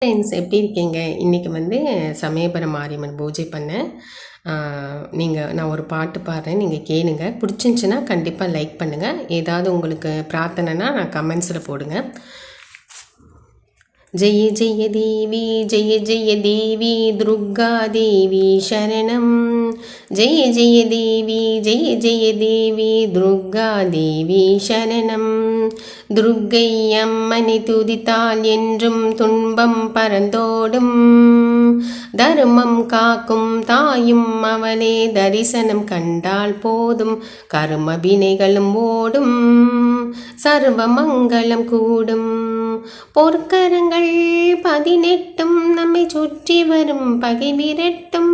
Friends எப்படி இருக்கீங்க? இன்றைக்கி வந்து சமயபுரம் மாரியம்மன் பூஜை பண்ணேன். நான் ஒரு பாட்டு பாடுறேன், நீங்கள் கேளுங்க. பிடிச்சிருந்துச்சின்னா கண்டிப்பாக லைக் பண்ணுங்கள். ஏதாவது உங்களுக்கு பிரார்த்தனைனா நான் கமெண்ட்ஸில் போடுங்க. ஜெய ஜெய தேவி ஜெய ஜெய தேவி துர்கா தேவி சரணம். ஜெய ஜெய தேவி ஜெய ஜெய தேவி துர்கா தேவி சரணம். துர்க்கை அம்மனை துதித்தால் என்றும் துன்பம் பறந்தோடும். தர்மம் காக்கும் தாயும் அவளே, தரிசனம் கண்டால் போதும் கர்ம வினைகளும் ஓடும், சர்வ மங்களம் கூடும். பொற்கரங்கள் 18 நம்மை சுற்றி வரும் பகை விரட்டும்.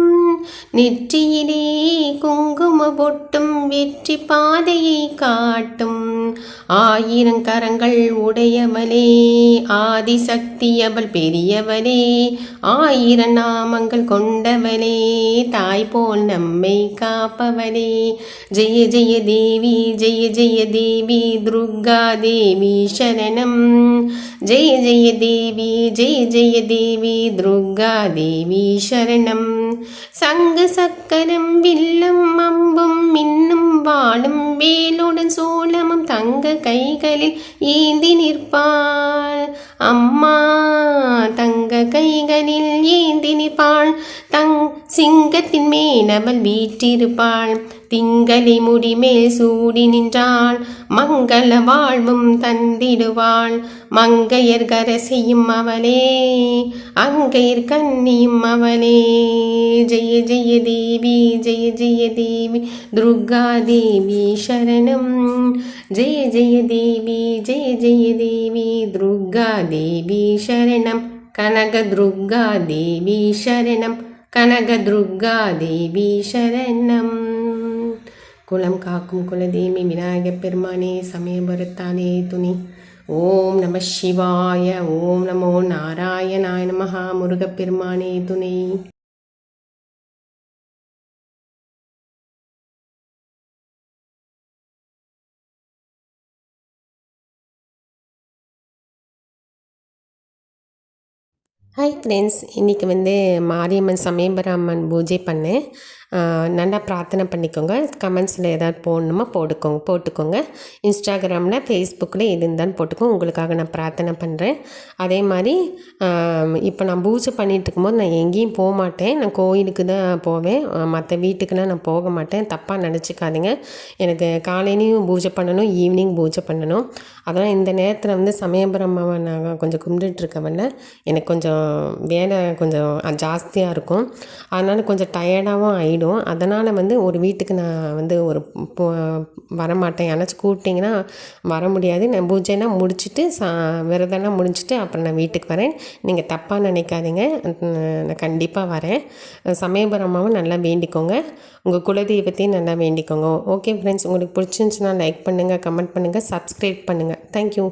நெற்றியிலே குங்கும பொட்டும் வெற்றி பாதையை காட்டும். 1000 கரங்கள் உடையவளே, ஆதிசக்தி அவள் பெரியவளே. 1000 நாமங்கள் கொண்டவளே, தாய் போல் நம்மை காப்பவளே. ஜெய ஜெய தேவி ஜெய ஜெய தேவி துர்கா தேவி சரணம். ஜெய ஜெய தேவி ஜெய ஜெய தேவி துர்கா தேவி சரணம். சங்கு சக்கரம் வில்லும் அம்பும் மின்னும் வாளும் வேலுடன் சோளமும் தங்க கைகளில் ஏந்தி நிற்பாள் அம்மா. தங்க கைகளில் ஏந்தி நிற்பாள். சிங்கத்தின் மேலவள் வீற்றிருப்பாள். திங்களை முடிமேல் சூடி நின்றாள். மங்கள வாழ்வும் தந்திடுவாள். மங்கையர் கரசியும் அவளே, அங்கையர் கன்னியும் அவளே. ஜெய ஜெய தேவி ஜெய ஜெய தேவி துர்கா தேவி சரணம். ஜெய ஜெய தேவி ஜெய ஜெய தேவி துர்கா தேவி சரணம். கனக துர்கா தேவி சரணம். கனக துர்கா தேவி சரணம். குலம் காக்கும் குலதேவி விநாயகப் பெருமானே, சமயபுரத்தானே துணி. ஓம் நம சிவாய. ஓம் நமோ நாராயணாய நமஹ. முருகப்பெருமானே துணை. ஹாய் ஃப்ரெண்ட்ஸ், இன்றைக்கி வந்து மாரியம்மன் சமயபுரம் பூஜை பண்ணேன். நல்லா பிரார்த்தனை பண்ணிக்கோங்க. கமெண்ட்ஸில் ஏதாவது போடணுமா போட்டுக்கோங்க. இன்ஸ்டாகிராமில் ஃபேஸ்புக்கில் எது இருந்தாலும் போட்டுக்கோங்க. உங்களுக்காக நான் பிரார்த்தனை பண்ணுறேன். அதே மாதிரி இப்போ நான் பூஜை பண்ணிகிட்டு இருக்கும்போது நான் எங்கேயும் போக மாட்டேன். நான் கோயிலுக்கு தான் போவேன், மற்ற வீட்டுக்கெலாம் நான் போக மாட்டேன். தப்பாக நினச்சிக்காதீங்க. எனக்கு காலையிலையும் பூஜை பண்ணணும், ஈவினிங் பூஜை பண்ணணும். அதனால் இந்த நேரத்தில் வந்து சமயபுரம் நான் கொஞ்சம் கும்பிட்டுருக்கவல்ல, எனக்கு கொஞ்சம் வேலை கொஞ்சம் ஜாஸ்தியாக இருக்கும். அதனால் கொஞ்சம் டயர்டாகவும் ஆகிடும். அதனால் வந்து ஒரு வீட்டுக்கு நான் வந்து வரமாட்டேன். யாராச்சும் கூப்பிட்டிங்கன்னா வர முடியாது. நான் பூஜைலாம் முடிச்சுட்டு விரதம்லாம் முடிச்சுட்டு அப்புறம் நான் வீட்டுக்கு வரேன். நீங்கள் தப்பாக நினைக்காதீங்க, நான் கண்டிப்பாக வரேன். சமயபுரமாவும் நல்லா வேண்டிக்கோங்க. உங்கள் குலதெய்வத்தையும் நல்லா வேண்டிக்கோங்க. ஓகே ஃப்ரெண்ட்ஸ், உங்களுக்கு பிடிச்சிருந்துச்சுன்னா லைக் பண்ணுங்கள், கமெண்ட் பண்ணுங்கள், சப்ஸ்கிரைப் பண்ணுங்கள். தேங்க்யூ.